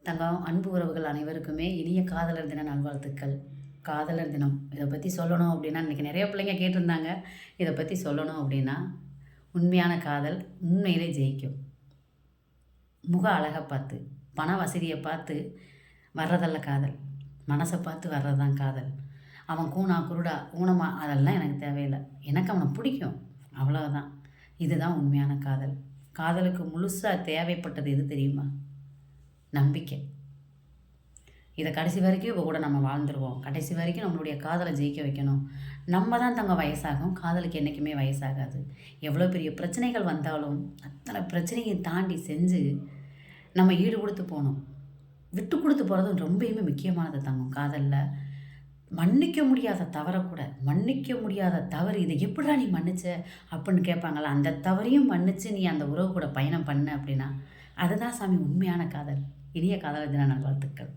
தங்கம் அன்பு உறவுகள் அனைவருக்குமே இனிய காதலர் தின நல்வாழ்த்துக்கள். காதலர் தினம் இதை பற்றி சொல்லணும் அப்படின்னா, இன்றைக்கி நிறைய பிள்ளைங்க கேட்டிருந்தாங்க. இதை பற்றி சொல்லணும் அப்படின்னா, உண்மையான காதல் உண்மையிலே ஜெயிக்கும். முக அழகை பார்த்து, பண வசதியை பார்த்து வர்றதல்ல காதல். மனசை பார்த்து வர்றது தான் காதல். அவன் கூணா குருடா ஊனமா அதெல்லாம் எனக்கு தேவையில்லை. எனக்கு அவனை பிடிக்கும், அவ்வளோதான். இதுதான் உண்மையான காதல். காதலுக்கு முழுசாக தேவைப்பட்டது எது தெரியுமா? நம்பிக்கை. இதை கடைசி வரைக்கும் இப்போ கூட நம்ம வாழ்ந்துருவோம். கடைசி வரைக்கும் நம்மளுடைய காதலை ஜெயிக்க வைக்கணும். நம்ம தான் தங்க வயசாகும், காதலுக்கு என்றைக்குமே வயசாகாது. எவ்வளோ பெரிய பிரச்சனைகள் வந்தாலும் அத்தனை பிரச்சனையை தாண்டி செஞ்சு நம்ம ஈடு கொடுத்து போகணும். விட்டு கொடுத்து போகிறதும் ரொம்பவுமே முக்கியமானது தங்கம். காதலில் மன்னிக்க முடியாத தவறை கூட, மன்னிக்க முடியாத தவறு இதை எப்படிடா நீ மன்னிச்ச அப்படின்னு கேட்பாங்களா, அந்த தவறையும் மன்னித்து நீ அந்த உறவு கூட பயணம் பண்ண அப்படின்னா அதுதான் சாமி உண்மையான காதல். இனிய காதலர் தின நல்வாழ்த்துக்கள்.